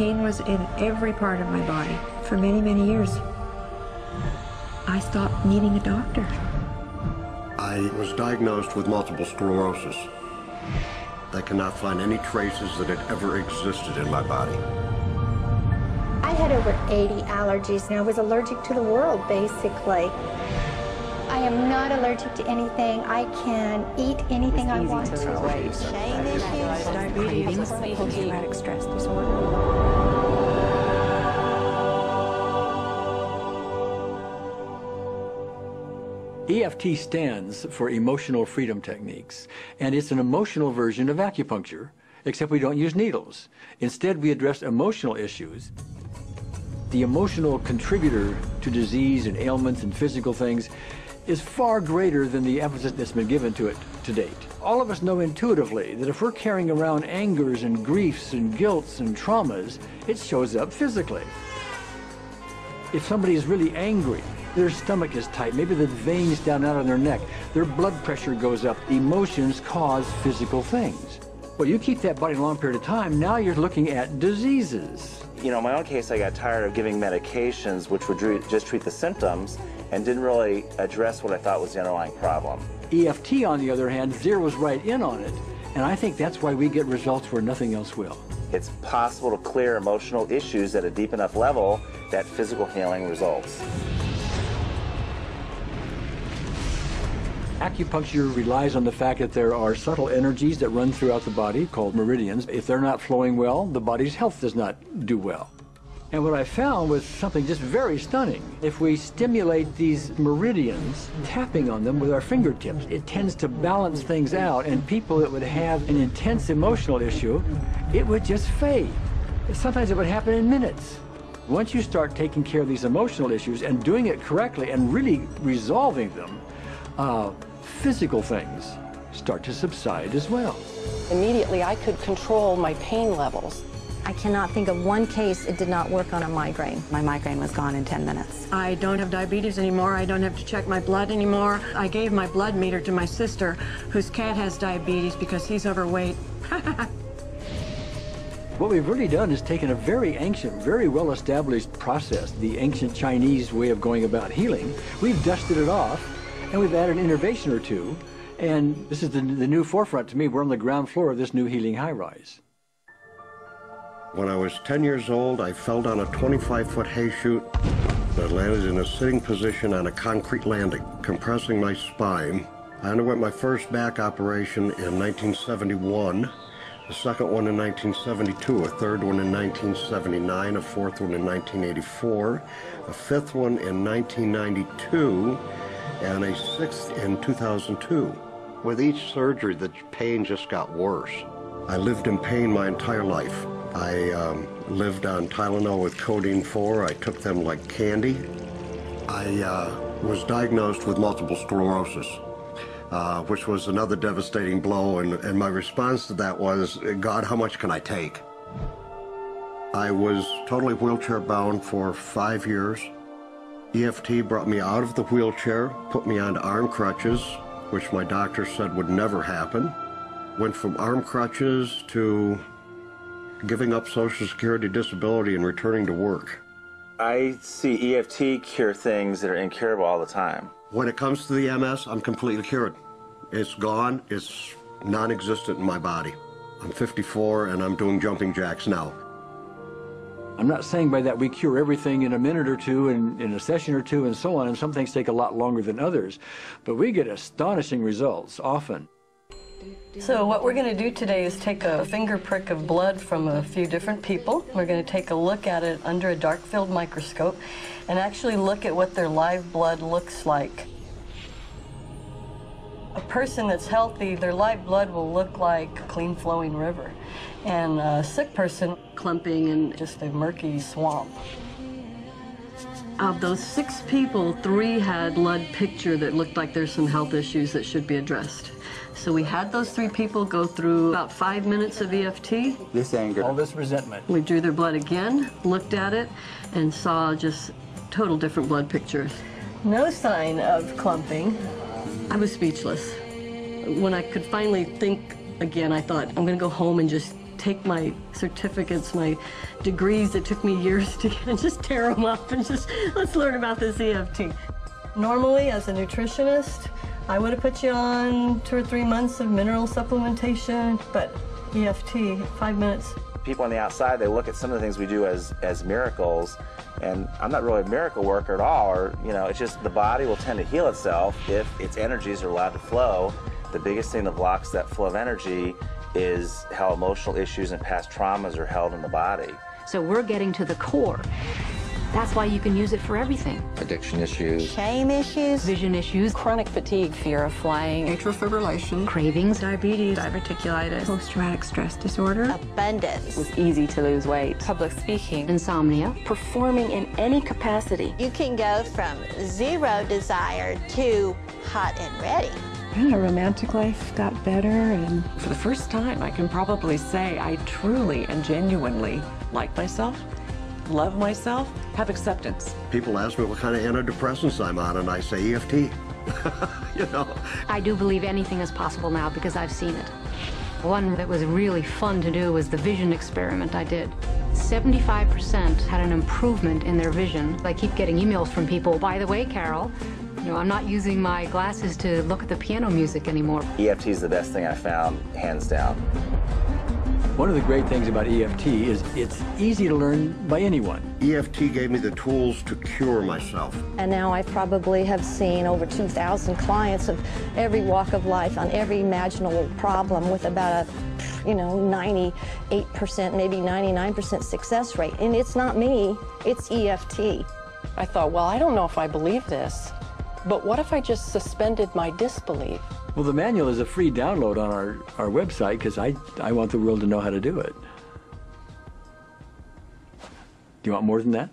pain was in every part of my body for many, many years. I stopped needing a doctor. I was diagnosed with multiple sclerosis. They cannot find any traces that it ever existed in my body. I had over 80 allergies and I was allergic to the world, basically. I am not allergic to anything. I can eat anything I want to. Diabetes, post-traumatic stress disorder. EFT stands for Emotional Freedom Techniques, and it's an emotional version of acupuncture, except we don't use needles. Instead, we address emotional issues. The emotional contributor to disease and ailments and physical things is far greater than the emphasis that's been given to it to date. All of us know intuitively that if we're carrying around angers and griefs and guilts and traumas, it shows up physically. If somebody is really angry, their stomach is tight, maybe the veins down out of their neck, their blood pressure goes up, emotions cause physical things. Well, you keep that body a long period of time, now you're looking at diseases. You know, in my own case, I got tired of giving medications which would just treat the symptoms and didn't really address what I thought was the underlying problem. EFT, on the other hand, zeroes right in on it, and I think that's why we get results where nothing else will. It's possible to clear emotional issues at a deep enough level that physical healing results. Acupuncture relies on the fact that there are subtle energies that run throughout the body called meridians. If they're not flowing well, the body's health does not do well. And what I found was something just very stunning. If we stimulate these meridians, tapping on them with our fingertips, it tends to balance things out, and people that would have an intense emotional issue, it would just fade. Sometimes it would happen in minutes. Once you start taking care of these emotional issues and doing it correctly and really resolving them, physical things start to subside as well. Immediately, I could control my pain levels. I cannot think of one case it did not work on a migraine. My migraine was gone in 10 minutes. I don't have diabetes anymore. I don't have to check my blood anymore. I gave my blood meter to my sister, whose cat has diabetes because he's overweight. What we've really done is taken a very ancient, very well-established process, the ancient Chinese way of going about healing. We've dusted it off, and we've added an innovation or two, and this is the new forefront to me. We're on the ground floor of this new healing high-rise. When I was 10 years old, I fell down a 25-foot hay chute. I landed in a sitting position on a concrete landing, compressing my spine. I underwent my first back operation in 1971, a second one in 1972, a third one in 1979, a fourth one in 1984, a fifth one in 1992, and a sixth in 2002. With each surgery, the pain just got worse. I lived in pain my entire life. I lived on Tylenol with codeine 4. I took them like candy. I was diagnosed with multiple sclerosis, which was another devastating blow, and my response to that was, God, how much can I take? I was totally wheelchair bound for 5 years. EFT brought me out of the wheelchair, put me onto arm crutches, which my doctor said would never happen. Went from arm crutches to giving up Social Security disability and returning to work. I see EFT cure things that are incurable all the time. When it comes to the MS, I'm completely cured. It's gone, it's non-existent in my body. I'm 54 and I'm doing jumping jacks now. I'm not saying by that we cure everything in a minute or two, and in a session or two, and so on, and some things take a lot longer than others, but we get astonishing results often. So what we're going to do today is take a finger prick of blood from a few different people. We're going to take a look at it under a dark field microscope and actually look at what their live blood looks like. A person that's healthy, their live blood will look like a clean flowing river, and a sick person clumping in just a murky swamp. Of those 6 people, 3 had blood picture that looked like there's some health issues that should be addressed. So we had those 3 people go through about 5 minutes of EFT. This anger. All this resentment. We drew their blood again, looked at it, and saw just total different blood pictures. No sign of clumping. I was speechless. When I could finally think again, I thought, I'm going to go home and just take my certificates, my degrees that took me years to get, and just tear them up and just, let's learn about this EFT. Normally, as a nutritionist, I would have put you on 2 or 3 months of mineral supplementation, but EFT, 5 minutes. People on the outside, they look at some of the things we do as miracles, and I'm not really a miracle worker at all, or, you know, it's just the body will tend to heal itself if its energies are allowed to flow. The biggest thing that blocks that flow of energy is how emotional issues and past traumas are held in the body. So we're getting to the core. That's why you can use it for everything. Addiction issues. Shame issues. Vision issues. Chronic fatigue, fear of flying. Atrial fibrillation. Cravings. Diabetes. Diverticulitis. Post-traumatic stress disorder. Abundance. It was easy to lose weight. Public speaking. Insomnia. Performing in any capacity. You can go from zero desire to hot and ready. Our romantic life got better, and for the first time, I can probably say I truly and genuinely like myself, love myself, have acceptance. People ask me what kind of antidepressants I'm on, and I say EFT. You know. I do believe anything is possible now because I've seen it. One that was really fun to do was the vision experiment I did. 75% had an improvement in their vision. I keep getting emails from people, by the way, Carol, you know, I'm not using my glasses to look at the piano music anymore. EFT is the best thing I found, hands down. One of the great things about EFT is it's easy to learn by anyone. EFT gave me the tools to cure myself. And now I probably have seen over 2,000 clients of every walk of life on every imaginable problem with about a, 98%, maybe 99% success rate. And it's not me, it's EFT. I thought, well, I don't know if I believe this, but what if I just suspended my disbelief? Well, the manual is a free download on our website because I want the world to know how to do it. Do you want more than that?